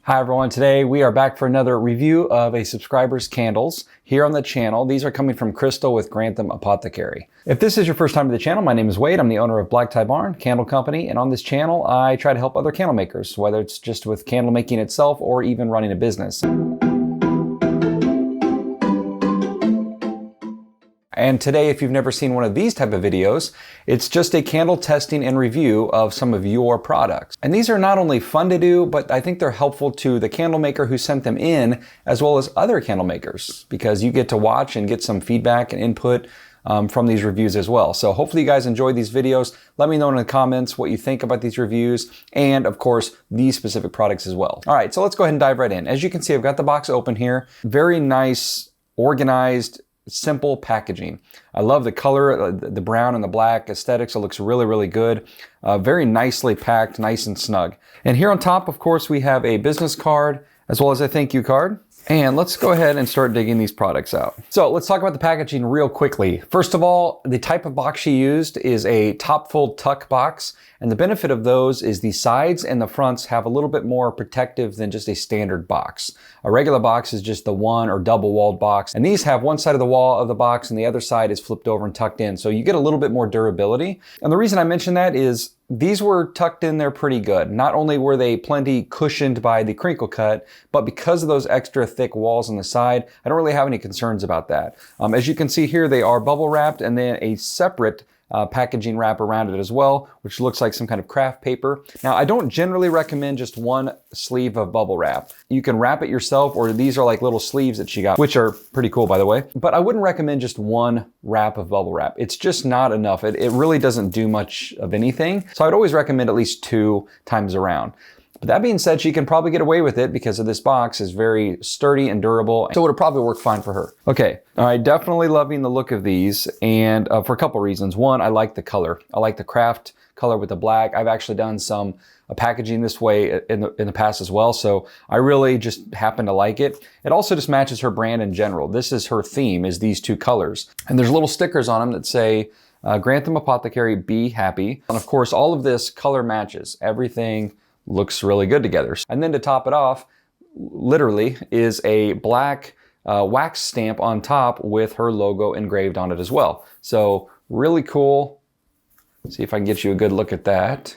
Hi everyone, today we are back for another review of a subscriber's candles here on the channel. These are coming from Crystal with Grantham Apothecary. If this is your first time to the channel, my name is Wade. I'm the owner of Black Tie Barn Candle Company, and on this channel I try to help other candle makers, whether it's just with candle making itself or even running a business. And today, if you've never seen one of these type of videos, it's just a candle testing and review of some of your products. And these are not only fun to do, but I think they're helpful to the candle maker who sent them in, as well as other candle makers, because you get to watch and get some feedback and input from these reviews as well. So hopefully you guys enjoy these videos. Let me know in the comments what you think about these reviews and of course these specific products as well. All right, so let's go ahead and dive right in. As you can see, I've got the box open here. Very nice, organized, simple packaging. I love the color, the brown and the black aesthetics. It looks really, really good. Very nicely packed, nice and snug. And here on top, of course, we have a business card as well as a thank you card. And let's go ahead and start digging these products out. So let's talk about the packaging real quickly. First of all, the type of box she used is a top fold tuck box. And the benefit of those is the sides and the fronts have a little bit more protective than just a standard box. A regular box is just the one or double walled box. And these have one side of the wall of the box and the other side is flipped over and tucked in. So you get a little bit more durability. And the reason I mention that is these were tucked in there pretty good. Not only were they plenty cushioned by the crinkle cut, but because of those extra thick walls on the side, I don't really have any concerns about that. As you can see here, they are bubble wrapped and then a separate packaging wrap around it as well, which looks like some kind of craft paper. Now, I don't generally recommend just one sleeve of bubble wrap. You can wrap it yourself, or these are like little sleeves that she got, which are pretty cool, by the way. But I wouldn't recommend just one wrap of bubble wrap. It's just not enough. It really doesn't do much of anything. So I'd always recommend at least 2 times around. But that being said, she can probably get away with it because of this box is very sturdy and durable. So it would probably work fine for her. Okay, all right, definitely loving the look of these. And for a couple reasons. One, I like the color. I like the craft color with the black. I've actually done some packaging this way in the past as well. So I really just happen to like it. It also just matches her brand in general. This is her theme, is these 2 colors. And there's little stickers on them that say, Grantham Apothecary, be happy. And of course, all of this color matches. Everything looks really good together. And then to top it off, literally, is a black wax stamp on top with her logo engraved on it as well. So really cool. See if I can get you a good look at that.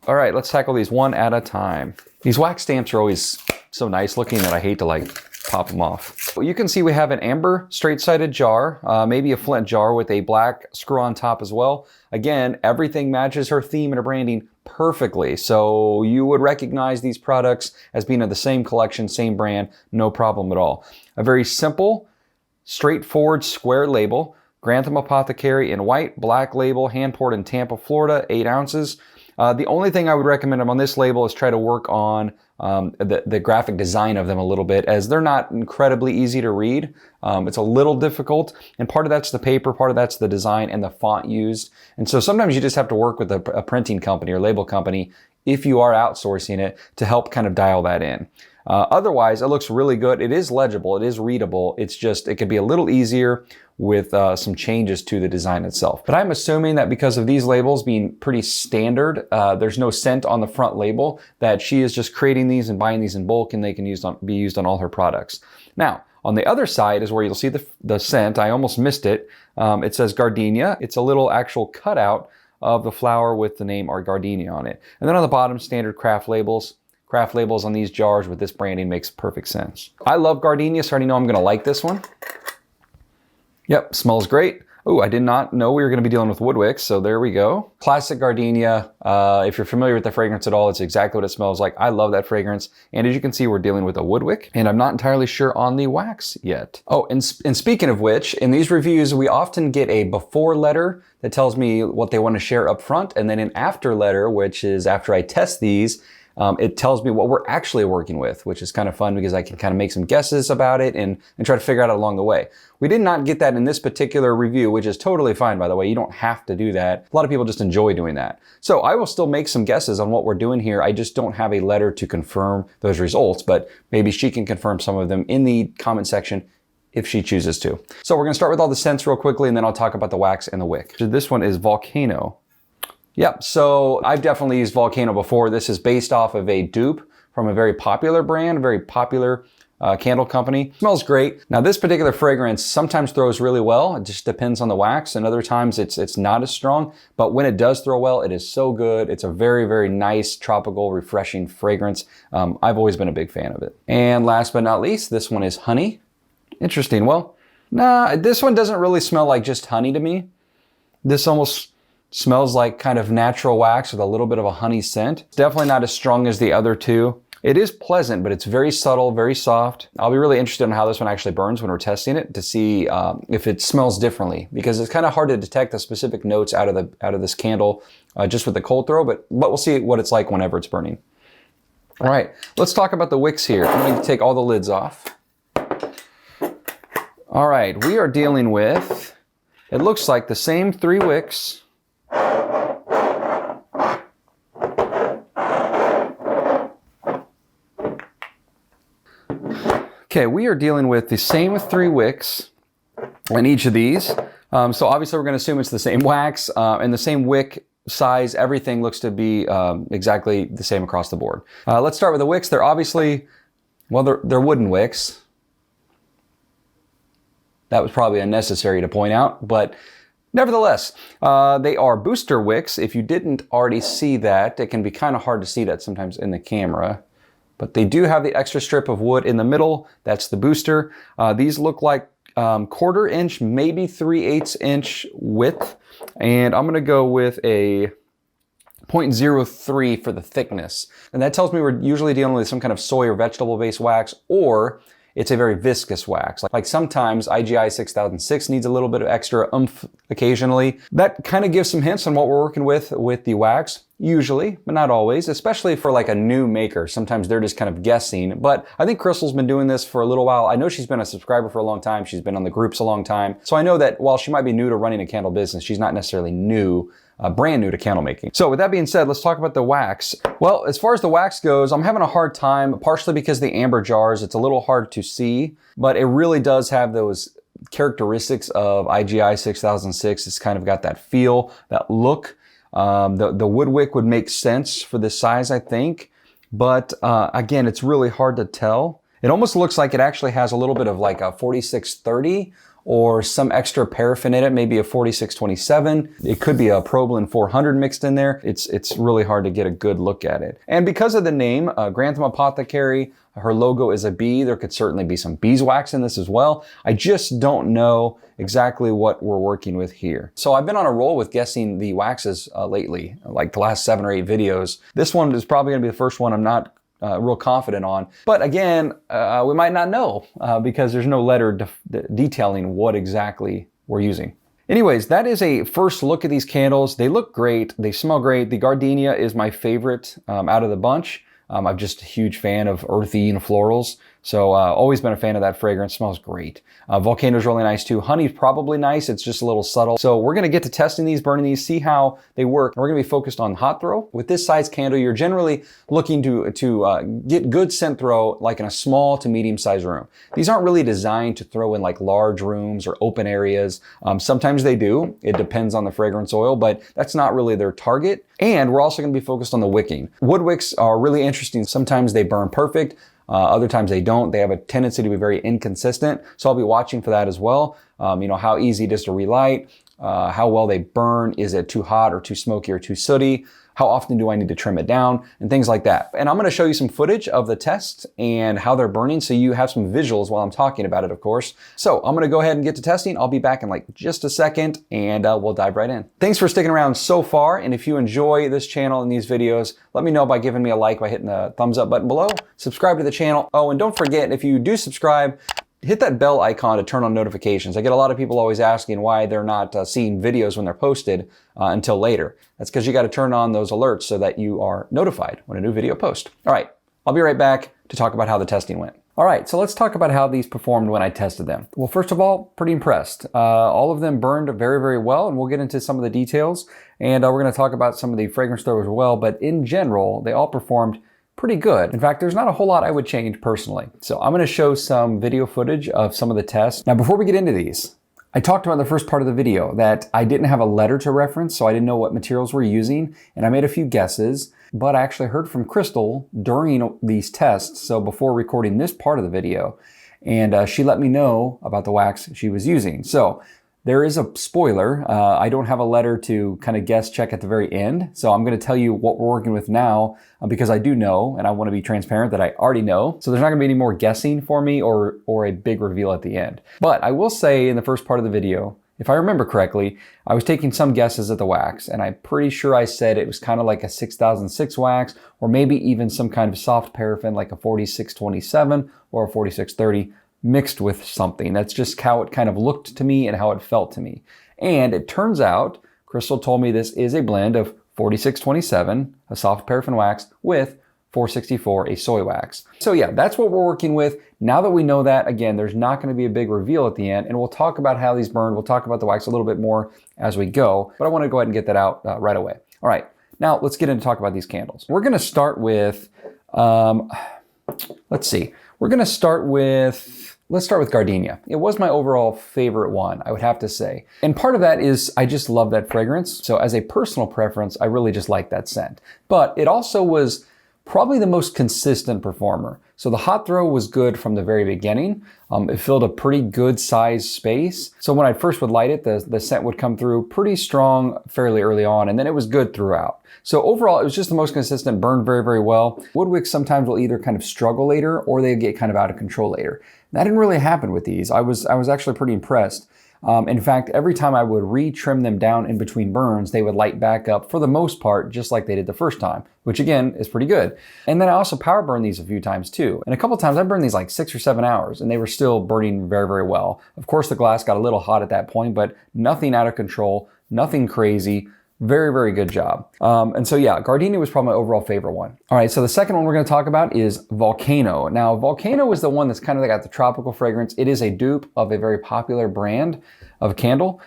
All right, let's tackle these one at a time. These wax stamps are always so nice looking that I hate to like pop them off. You can see we have an amber straight-sided jar, maybe a flint jar with a black screw on top as well. Again, everything matches her theme and her branding perfectly. So you would recognize these products as being of the same collection, same brand, no problem at all. A very simple, straightforward square label. Grantham Apothecary in white, black label, hand poured in Tampa, Florida, 8 ounces. The only thing I would recommend on this label is try to work on the graphic design of them a little bit, as they're not incredibly easy to read. It's a little difficult, and part of that's the paper, part of that's the design and the font used. And so sometimes you just have to work with a printing company or label company, if you are outsourcing it, to help kind of dial that in. Otherwise, it looks really good. It is legible, it is readable. It's just, it could be a little easier with some changes to the design itself. But I'm assuming that because of these labels being pretty standard, there's no scent on the front label, that she is just creating these and buying these in bulk and they can be used on all her products. Now, on the other side is where you'll see the scent. I almost missed it. It says gardenia. It's a little actual cutout of the flower with the name or gardenia on it. And then on the bottom, standard craft labels. Craft labels on these jars with this branding makes perfect sense. I love gardenia, so I already know I'm gonna like this one. Yep, smells great. Oh, I did not know we were gonna be dealing with wood wicks, so there we go. Classic gardenia. If you're familiar with the fragrance at all, it's exactly what it smells like. I love that fragrance. And as you can see, we're dealing with a wood wick, and I'm not entirely sure on the wax yet. Oh, and speaking of which, in these reviews, we often get a before letter that tells me what they wanna share up front, and then an after letter, which is after I test these, it tells me what we're actually working with, which is kind of fun because I can kind of make some guesses about it and try to figure out along the way. We did not get that in this particular review, which is totally fine, by the way. You don't have to do that. A lot of people just enjoy doing that. So I will still make some guesses on what we're doing here. I just don't have a letter to confirm those results, but maybe she can confirm some of them in the comment section if she chooses to. So we're gonna start with all the scents real quickly, and then I'll talk about the wax and the wick. So this one is Volcano. Yep, so I've definitely used Volcano before. This is based off of a dupe from a very popular brand, a very popular candle company. Smells great. Now this particular fragrance sometimes throws really well. It just depends on the wax, and other times it's not as strong, but when it does throw well, it is so good. It's a very, very nice, tropical, refreshing fragrance. I've always been a big fan of it. And last but not least, this one is honey. Interesting. Well, nah, this one doesn't really smell like just honey to me. This almost smells like kind of natural wax with a little bit of a honey scent. Definitely not as strong as the other two. It is pleasant, but it's very subtle, very soft. I'll be really interested in how this one actually burns when we're testing it to see if it smells differently, because it's kind of hard to detect the specific notes out of this candle just with the cold throw, but we'll see what it's like whenever it's burning. All right, let's talk about the wicks here. I'm going to take all the lids off. All right, we are dealing with, it looks like the same 3 wicks. Okay, we are dealing with the same 3 wicks in each of these. So obviously we're going to assume it's the same wax and the same wick size. Everything looks to be exactly the same across the board. Let's start with the wicks. They're obviously, well, they're wooden wicks. That was probably unnecessary to point out, but nevertheless, they are booster wicks. If you didn't already see that, it can be kind of hard to see that sometimes in the camera. But they do have the extra strip of wood in the middle. That's the booster. These look like 1/4 inch, maybe 3/8 inch width. And I'm gonna go with a 0.03 for the thickness. And that tells me we're usually dealing with some kind of soy or vegetable-based wax, or it's a very viscous wax. Like sometimes IGI 6006 needs a little bit of extra oomph occasionally. That kind of gives some hints on what we're working with the wax, usually, but not always, especially for like a new maker. Sometimes they're just kind of guessing, but I think Crystal's been doing this for a little while. I know she's been a subscriber for a long time. She's been on the groups a long time. So I know that while she might be new to running a candle business, she's not necessarily new, brand new to candle making. So with that being said, let's talk about the wax. Well, as far as the wax goes, I'm having a hard time, partially because the amber jars, it's a little hard to see, but it really does have those characteristics of IGI 6006. It's kind of got that feel, that look. The wood wick would make sense for this size, I think, but again, it's really hard to tell. It almost looks like it actually has a little bit of like a 4630 or some extra paraffin in it, maybe a 4627. It could be a Problin 400 mixed in there. It's really hard to get a good look at it. And because of the name, Grantham Apothecary, her logo is a bee. There could certainly be some beeswax in this as well. I just don't know exactly what we're working with here. So I've been on a roll with guessing the waxes lately, like the last 7 or 8 videos. This one is probably gonna be the first one I'm not real confident on. But again, we might not know because there's no letter detailing what exactly we're using. Anyways, that is a first look at these candles. They look great. They smell great. The gardenia is my favorite out of the bunch. I'm just a huge fan of earthy and florals. So always been a fan of that fragrance. Smells great. Volcano's really nice too. Honey's probably nice. It's just a little subtle. So we're going to get to testing these, burning these, see how they work. We're going to be focused on hot throw. With this size candle, you're generally looking to get good scent throw like in a small to medium sized room. These aren't really designed to throw in like large rooms or open areas. Sometimes they do. It depends on the fragrance oil, but that's not really their target. And we're also going to be focused on the wicking. Wood wicks are really interesting. Sometimes they burn perfect. Other times they don't. They have a tendency to be very inconsistent. So I'll be watching for that as well. You know, how easy it is to relight, how well they burn. Is it too hot or too smoky or too sooty? How often do I need to trim it down and things like that. And I'm going to show you some footage of the test and how they're burning so you have some visuals while I'm talking about it, of course. So I'm going to go ahead and get to testing. I'll be back in like just a second and we'll dive right in. Thanks for sticking around so far. And if you enjoy this channel and these videos, let me know by giving me a like, by hitting the thumbs up button below, subscribe to the channel. Oh, and don't forget, if you do subscribe, hit that bell icon to turn on notifications. I get a lot of people always asking why they're not seeing videos when they're posted until later. That's because you got to turn on those alerts so that you are notified when a new video posts. All right, I'll be right back to talk about how the testing went. All right, so let's talk about how these performed when I tested them. Well, first of all, pretty impressed. All of them burned very, very well, and we'll get into some of the details. And we're going to talk about some of the fragrance throw as well. But in general, they all performed pretty good. In fact, there's not a whole lot I would change personally. So I'm going to show some video footage of some of the tests. Now, before we get into these, I talked about in the first part of the video that I didn't have a letter to reference, so I didn't know what materials we're using, and I made a few guesses. but I actually heard from Crystal during these tests, so before recording this part of the video, and she let me know about the wax she was using. So there is a spoiler. I don't have a letter to kind of guess check at the very end. So I'm going to tell you what we're working with now because I do know, and I want to be transparent that I already know. So there's not going to be any more guessing for me or a big reveal at the end. But I will say in the first part of the video, if I remember correctly, I was taking some guesses at the wax, and I'm pretty sure I said it was kind of like a 6006 wax, or maybe even some kind of soft paraffin like a 4627 or a 4630. Mixed with something. That's just how it kind of looked to me and how it felt to me. And it turns out, Crystal told me this is a blend of 4627, a soft paraffin wax, with 464, a soy wax. So yeah, that's what we're working with. Now that we know that, again, there's not going to be a big reveal at the end, and we'll talk about how these burn. We'll talk about the wax a little bit more as we go, but I want to go ahead and get that out right away. All right, now let's get into talk about these candles. We're going to start with, let's see. Let's start with Gardenia. It was my overall favorite one, I would have to say. And part of that is I just love that fragrance. So as a personal preference, I really just like that scent. But it also was probably the most consistent performer. So the hot throw was good from the very beginning. It filled a pretty good size space. So when I first would light it, the scent would come through pretty strong fairly early on, and then it was good throughout. So overall, it was just the most consistent, burned very, very well. Wicks sometimes will either kind of struggle later or they get kind of out of control later. That didn't really happen with these. I was actually pretty impressed. In fact, every time I would re-trim them down in between burns, they would light back up for the most part, just like they did the first time, which again is pretty good. And then I also power burned these a few times too. And a couple times I burned these like 6 or 7 hours and they were still burning very, very well. Of course, the glass got a little hot at that point, but nothing out of control, nothing crazy. Very, very good job. And so yeah, Gardenia was probably my overall favorite one. All right, so the second one we're gonna talk about is Volcano. Now, Volcano is the one that's kind of got the tropical fragrance. It is a dupe of a very popular brand of candle.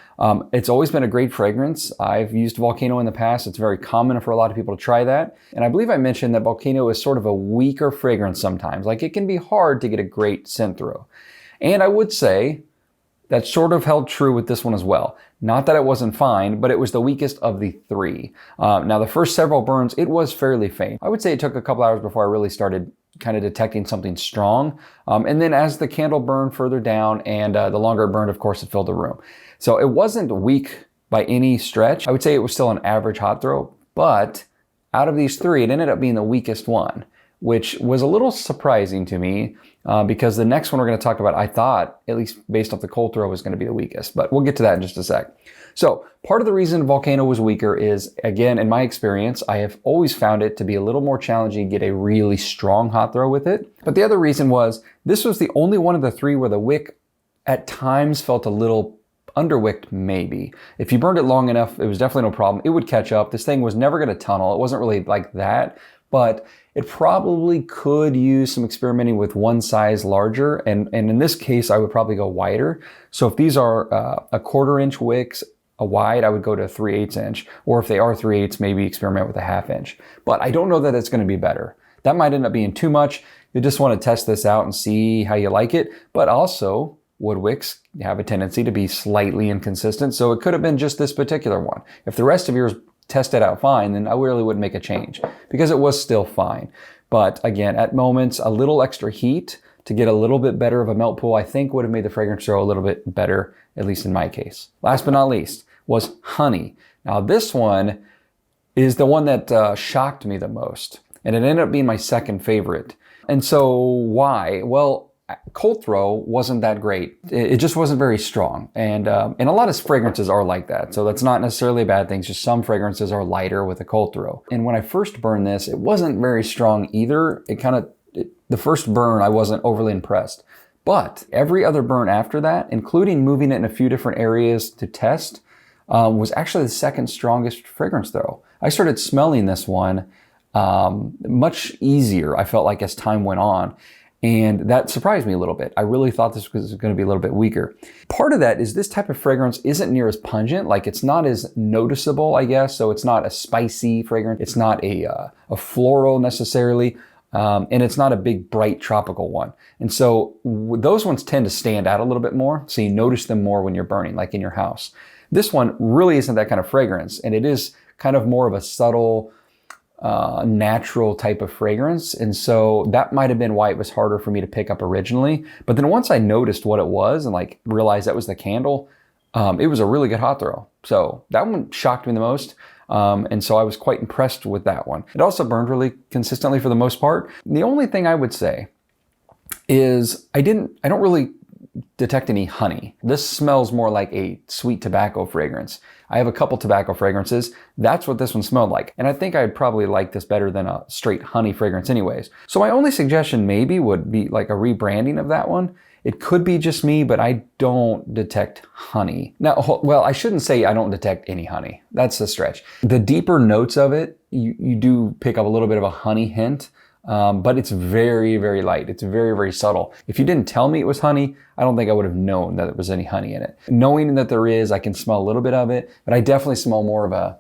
It's always been a great fragrance. I've used Volcano in the past. It's very common for a lot of people to try that. And I believe I mentioned that Volcano is sort of a weaker fragrance sometimes. Like it can be hard to get a great scent through. And I would say that sort of held true with this one as well. Not that it wasn't fine, but it was the weakest of the three. Now the first several burns, it was fairly faint. I would say it took a couple hours before I really started kind of detecting something strong. And then as the candle burned further down and the longer it burned, of course, it filled the room. So it wasn't weak by any stretch. I would say it was still an average hot throw, but out of these three, it ended up being the weakest one, which was a little surprising to me because the next one we're going to talk about, I thought, at least based off the cold throw, was going to be the weakest, but we'll get to that in just a sec. So part of the reason Volcano was weaker is, again, in my experience, I have always found it to be a little more challenging to get a really strong hot throw with it. But the other reason was this was the only one of the three where the wick at times felt a little underwicked maybe. If you burned it long enough, it was definitely no problem. It would catch up. This thing was never going to tunnel. It wasn't really like that, but it probably could use some experimenting with one size larger. And in this case, I would probably go wider. So if these are a 1/4 inch wicks, a wide, I would go to a 3/8 inch. Or if they are 3/8, maybe experiment with a 1/2 inch. But I don't know that it's going to be better. That might end up being too much. You just want to test this out and see how you like it. But also, wood wicks have a tendency to be slightly inconsistent. So it could have been just this particular one. If the rest of yours tested out fine, then I really wouldn't make a change because it was still fine. But again, at moments, a little extra heat to get a little bit better of a melt pool, I think would have made the fragrance throw a little bit better, at least in my case. Last but not least was Honey. Now this one is the one that shocked me the most, and it ended up being my second favorite. And so why? Well, cold throw wasn't that great. It just wasn't very strong. And a lot of fragrances are like that. So that's not necessarily a bad thing. It's just some fragrances are lighter with a cold throw. And when I first burned this, it wasn't very strong either. The first burn, I wasn't overly impressed. But every other burn after that, including moving it in a few different areas to test, was actually the second strongest fragrance throw. I started smelling this one much easier, I felt like, as time went on. And that surprised me a little bit. I really thought this was going to be a little bit weaker. Part of that is this type of fragrance isn't near as pungent. Like it's not as noticeable, I guess. So it's not a spicy fragrance. It's not a floral necessarily. And it's not a big, bright tropical one. And so those ones tend to stand out a little bit more. So you notice them more when you're burning, like in your house. This one really isn't that kind of fragrance. And it is kind of more of a subtle, natural type of fragrance. And so that might have been why it was harder for me to pick up originally. But then once I noticed what it was and like realized that was the candle, it was a really good hot throw. So that one shocked me the most. And so I was quite impressed with that one. It also burned really consistently for the most part. The only thing I would say is I don't really detect any honey. This smells more like a sweet tobacco fragrance. I have a couple tobacco fragrances. That's what this one smelled like. And I think I'd probably like this better than a straight honey fragrance anyways. So my only suggestion maybe would be like a rebranding of that one. It could be just me, but I don't detect honey. Now, well, I shouldn't say I don't detect any honey. That's a stretch. The deeper notes of it, you do pick up a little bit of a honey hint, but it's very, very light. It's very, very subtle. If you didn't tell me it was honey, I don't think I would have known that there was any honey in it. Knowing that there is, I can smell a little bit of it, but I definitely smell more of a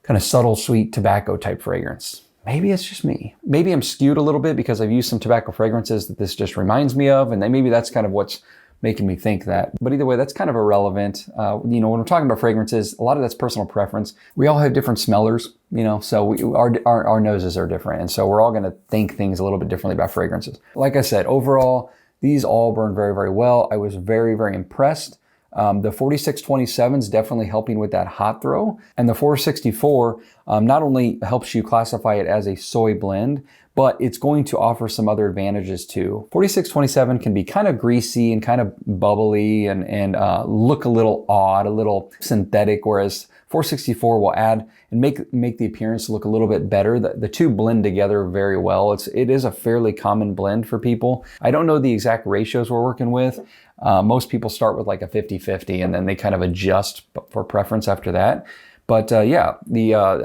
kind of subtle, sweet tobacco type fragrance. Maybe it's just me. Maybe I'm skewed a little bit because I've used some tobacco fragrances that this just reminds me of, and then maybe that's kind of what's making me think that. But either way, that's kind of irrelevant. When we're talking about fragrances, a lot of that's personal preference. We all have different smellers, so our noses are different, and so we're all going to think things a little bit differently about fragrances. Like I said, overall, these all burn very, very well. I was very, very impressed. The 4627 is definitely helping with that hot throw. And the 464 not only helps you classify it as a soy blend, but it's going to offer some other advantages too. 4627 can be kind of greasy and kind of bubbly and look a little odd, a little synthetic, whereas 464 will add and make the appearance look a little bit better. The two blend together very well. It is a fairly common blend for people. I don't know the exact ratios we're working with. Most people start with like a 50-50 and then they kind of adjust for preference after that. But yeah,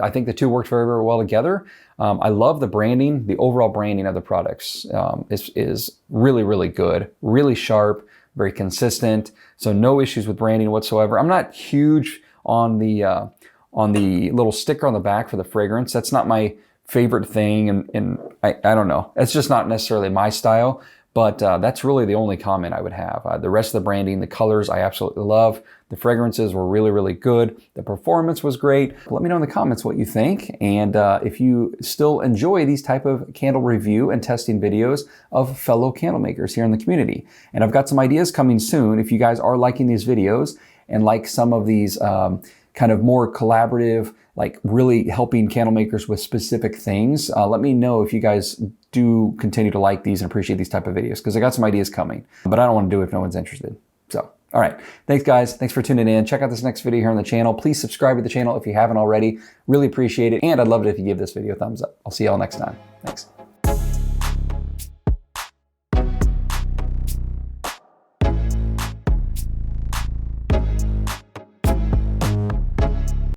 I think the two worked very, very well together. I love the branding. The overall branding of the products is really, really good, really sharp, very consistent. So no issues with branding whatsoever. I'm not huge on the little sticker on the back for the fragrance. That's not my favorite thing, and I don't know. It's just not necessarily my style. But that's really the only comment I would have. The rest of the branding, the colors, I absolutely love. The fragrances were really, really good. The performance was great. Let me know in the comments what you think. And if you still enjoy these type of candle review and testing videos of fellow candle makers here in the community. And I've got some ideas coming soon. If you guys are liking these videos and like some of these kind of more collaborative, like really helping candle makers with specific things, let me know if you guys do continue to like these and appreciate these type of videos, because I got some ideas coming, but I don't want to do it if no one's interested. So, all right. Thanks guys. Thanks for tuning in. Check out this next video here on the channel. Please subscribe to the channel if you haven't already. Really appreciate it. And I'd love it if you give this video a thumbs up. I'll see y'all next time. Thanks.